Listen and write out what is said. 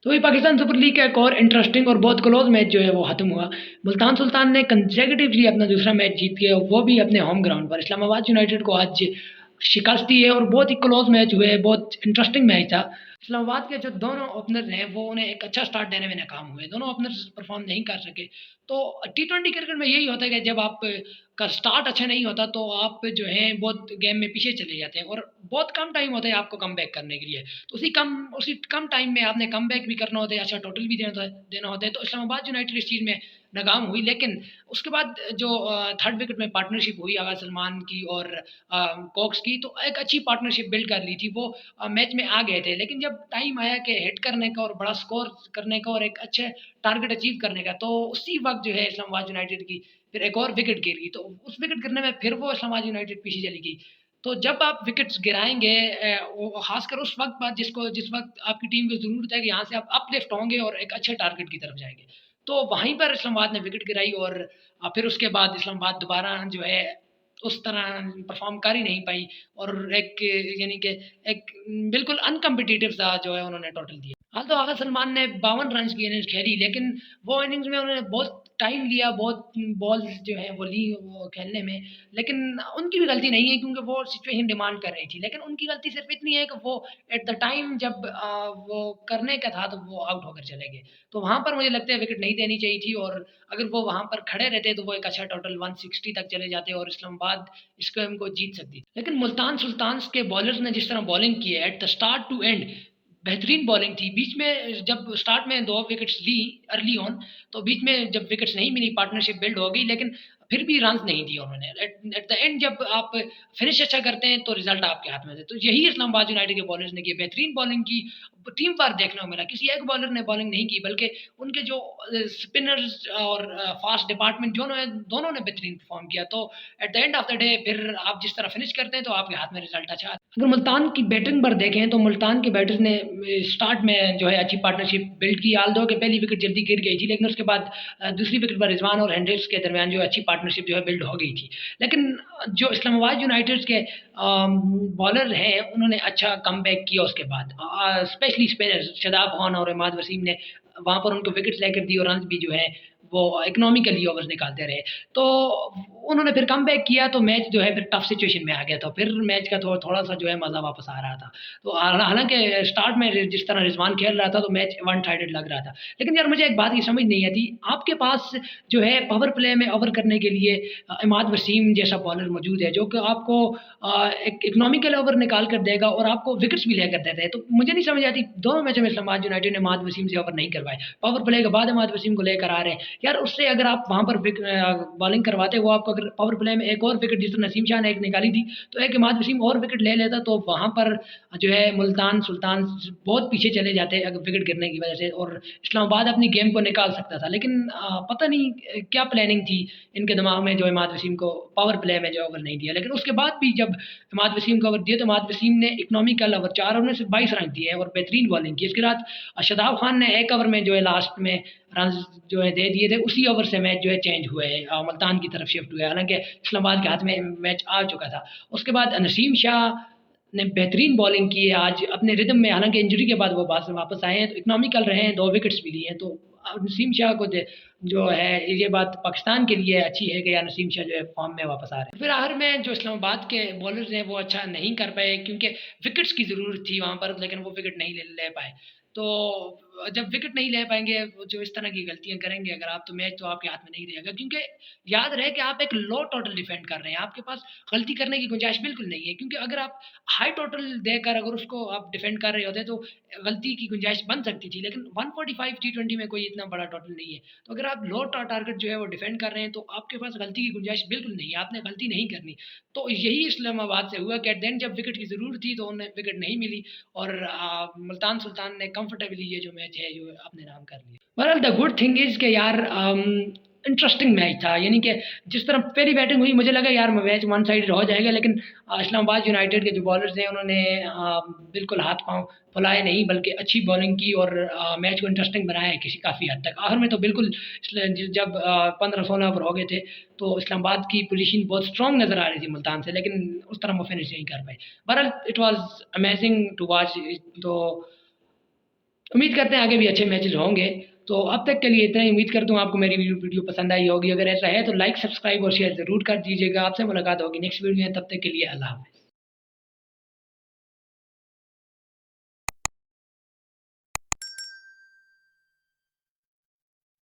तो वही Pakistan super league का एक और इंटरेस्टिंग और बहुत क्लोज मैच जो है वो खत्म हुआ। मुल्तान सुल्तान ने कंसेक्यूटिवली अपना दूसरा मैच जीत के, वो भी अपने होम ग्राउंड पर इस्लामाबाद यूनाइटेड को आज शिकस्त दी है, और बहुत ही क्लोज मैच हुए, बहुत इंटरेस्टिंग मैच था। इस्लामाबाद के जो दोनों ओपनर हैं वो उन्हें एक अच्छा स्टार्ट देने में नाकाम हुए, दोनों ओपनर्स परफॉर्म नहीं कर सके। तो टी20 क्रिकेट में यही होता है कि जब आप का स्टार्ट अच्छा नहीं होता तो आप जो है बहुत गेम में पीछे चले जाते हैं, और बहुत कम टाइम होता है आपको कम बैक करने के लिए। तो उसी कम टाइम में आपने कम बैक भी करना होता है, अच्छा टोटल भी देना होता है। तो इस्लामाबाद यूनाइटेड इस चीज़ में नाकाम हुई, लेकिन उसके बाद जो थर्ड विकेट में पार्टनरशिप हुई आगा सलमान की और कॉक्स की, तो एक अच्छी पार्टनरशिप बिल्ड कर ली थी। वो मैच में आ गए थे, लेकिन जब टाइम आया कि हिट करने का और बड़ा स्कोर करने का और एक अच्छे टारगेट अचीव करने का, तो उसी वक्त जो है इस्लामाबाद यूनाइटेड की फिर एक और विकेट गिर गई। तो उस विकेट गिरने में फिर वो इस्लामाबाद यूनाइटेड पीछे चली गई। तो जब आप विकेट्स गिराएंगे, वो खासकर उस वक्त बाद जिस वक्त आपकी टीम को जरूरत है कि यहाँ से आप अपलिफ्ट होंगे और एक अच्छे टारगेट की तरफ जाएंगे, तो वहीं पर इस्लामाबाद ने विकेट गिराई। और फिर उसके बाद इस्लामाबाद दोबारा जो है उस तरह परफॉर्म कर ही नहीं पाई, और एक यानी कि एक बिल्कुल अनकम्पिटिटिव सा जो है उन्होंने टोटल दिया। हाँ, तो आगा सलमान ने 52 रन की इनिंग्स खेली, लेकिन वो इनिंग्स में उन्होंने बहुत टाइम लिया, बहुत बॉल्स जो है वो ली वो खेलने में। लेकिन उनकी भी गलती नहीं है, क्योंकि वो सिचुएशन डिमांड कर रही थी। लेकिन उनकी गलती सिर्फ इतनी है कि वो एट द टाइम जब वो करने का था तो वो आउट होकर चले गए। तो वहाँ पर मुझे लगता है विकेट नहीं देनी चाहिए थी, और अगर वो वहाँ पर खड़े रहते तो वो एक अच्छा टोटल 160 तक चले जाते और इस्लामाबाद इस गेम को जीत सकती। लेकिन मुल्तान सुल्तान्स के बॉलर्स ने जिस तरह बॉलिंग की है at the start to end, बेहतरीन बॉलिंग थी। बीच में जब स्टार्ट में 2 विकेट्स ली अर्ली ऑन, तो बीच में जब विकेट्स नहीं मिली पार्टनरशिप बिल्ड हो गई, लेकिन फिर भी रन्स नहीं दिए उन्होंने। एट द एंड जब आप फिनिश अच्छा करते हैं तो रिजल्ट आपके हाथ में थे। तो यही इस्लामाबाद यूनाइटेड के बॉलर्स ने की, बेहतरीन बॉलिंग की। टीम पर देखने को मिला, किसी एक बॉलर ने बॉलिंग नहीं की, बल्कि उनके जो स्पिनर्स और फास्ट डिपार्टमेंट दोनों ने बेहतरीन परफॉर्म किया। तो at the end of the day फिर आप जिस तरह फिनिश करते हैं तो आपके हाथ में रिजल्ट अच्छा आता है। अगर मुल्तान की बैटिंग पर देखें तो मुल्तान के बैटर्स ने स्टार्ट में जो है अच्छी पार्टनरशिप बिल्ड की। आल्दो के पहली विकेट जल्दी गिर गई थी, लेकिन उसके बाद दूसरी विकेट पर रिजवान और हैंड्रिक्स के दरमियान जो अच्छी पार्टनरशिप जो है बिल्ड हो गई थी। लेकिन जो इस्लामाबाद यूनाइटेड के बॉलर हैं उन्होंने अच्छा कम किया उसके बाद, स्पेशली स्पिनर्स शादाब खान और इमाद वसीम ने वहाँ पर उनको विकेट्स लेकर दी, और रन भी जो है वो इकोनॉमिकली ओवर्स निकालते रहे। तो उन्होंने फिर कम किया, तो मैच जो है फिर टफ सिचुएशन में आ गया। तो फिर मैच का थोड़ा सा जो है मज़ा वापस आ रहा था। तो हालांकि स्टार्ट में जिस तरह रिजवान खेल रहा था तो मैच वन साइडेड लग रहा था। लेकिन यार मुझे एक बात की समझ नहीं आती, आपके पास जो है पावर प्ले में ओवर करने के लिए इमाद वसीम जैसा बॉलर मौजूद है, जो कि आपको एक इकोनॉमिकल ओवर निकाल कर देगा और आपको विकेट्स भी लेकर देता है। तो मुझे नहीं समझ आती, दोनों मैचों में इस्लामाबाद यूनाइटेड ने इमाद वसीम से ओवर नहीं करवाए, पावर प्ले के बाद इमाद वसीम को लेकर आ रहे हैं। यार उससे अगर आप वहाँ पर बॉलिंग करवाते, वो आपको अगर पावर प्ले में एक और विकेट जिस तरह नसीम शाह ने एक निकाली थी, तो एक इमाद वसीम और विकेट ले लेता, तो वहाँ पर जो है मुल्तान सुल्तान बहुत पीछे चले जाते अगर विकेट गिरने की वजह से, और इस्लामाबाद अपनी गेम को निकाल सकता था। लेकिन पता नहीं क्या प्लानिंग थी इनके दिमाग में, जो इमाद वसीम को पावर प्ले में जो ओवर नहीं दिया। लेकिन उसके बाद भी जब इमाद वसीम को ओवर दिया तो इमाद वसीम ने इकोनॉमिकल ओवर 4 ओवर में सिर्फ 22 रन दिए और बेहतरीन बॉलिंग की। इसके बाद शादाब खान ने एक ओवर में जो है लास्ट में रन जो है दे दिए थे, उसी ओवर से मैच जो है चेंज हुए, मुल्तान की तरफ शिफ्ट हुए, हालांकि इस्लामाबाद के हाथ में मैच आ चुका था। उसके बाद नसीम शाह ने बेहतरीन बॉलिंग की है आज अपने रिदम में, हालांकि इंजरी के बाद वो वापस आए हैं, तो इकोनॉमिकल रहे हैं, 2 विकेट्स भी लिए हैं। तो नसीम शाह को जो है ये बात पाकिस्तान के लिए अच्छी है कि यार नसीम शाह जो है फॉर्म में वापस आ रहे हैं। फिर आखिर में जो इस्लामाबाद के बॉलर्स हैं वो अच्छा नहीं कर पाए, क्योंकि विकेट्स की ज़रूरत थी वहाँ पर, लेकिन वो विकेट नहीं ले पाए। तो जब विकेट नहीं ले पाएंगे, जो इस तरह की गलतियां करेंगे अगर आप, तो मैच तो आपके हाथ में नहीं रहेगा। क्योंकि याद रहे कि आप एक लो टोटल डिफेंड कर रहे हैं, आपके पास गलती करने की गुंजाइश बिल्कुल नहीं है। क्योंकि अगर आप हाई टोटल देकर अगर उसको आप डिफेंड कर रहे होते तो गलती की गुंजाइश बन सकती थी। लेकिन 145 टी20 में कोई इतना बड़ा टोटल नहीं है। तो अगर आप लो टारगेट जो है वो डिफेंड कर रहे हैं, तो आपके पास गलती की गुंजाइश बिल्कुल नहीं है, आपने गलती नहीं करनी। तो यही इस्लामाबाद से हुआ कि एट द एंड जब विकेट की ज़रूरत थी तो उन्हें विकेट नहीं मिली, और मुल्तान सुल्तान ने कंफर्टेबली ये जो मैच है जो अपने नाम कर लिया। बहरहाल द गुड थिंग इज़ कि यार इंटरेस्टिंग मैच था, यानी कि जिस तरह पहली बैटिंग हुई मुझे लगा यार मैच वन साइड हो जाएगा, लेकिन इस्लामाबाद यूनाइटेड के जो बॉलर्स हैं उन्होंने बिल्कुल हाथ पांव फुलाए नहीं, बल्कि अच्छी बॉलिंग की और मैच को इंटरेस्टिंग बनाया है किसी काफ़ी हद तक। आखिर में तो बिल्कुल जब 15-16 ओवर हो गए थे तो इस्लामाबाद की पोजीशन बहुत स्ट्रांग नज़र आ रही थी मुल्तान से, लेकिन उस तरह वो फिनिश नहीं कर पाए। बहरहाल it was amazing to watch. तो उम्मीद करते हैं आगे भी अच्छे मैचेस होंगे। तो अब तक के लिए इतना ही। उम्मीद करता हूँ आपको मेरी वीडियो पसंद आई होगी। अगर ऐसा है तो लाइक, सब्सक्राइब और शेयर ज़रूर कर दीजिएगा। आपसे मुलाकात होगी नेक्स्ट वीडियो में, तब तक के लिए अल्लाह हाफ़िज़।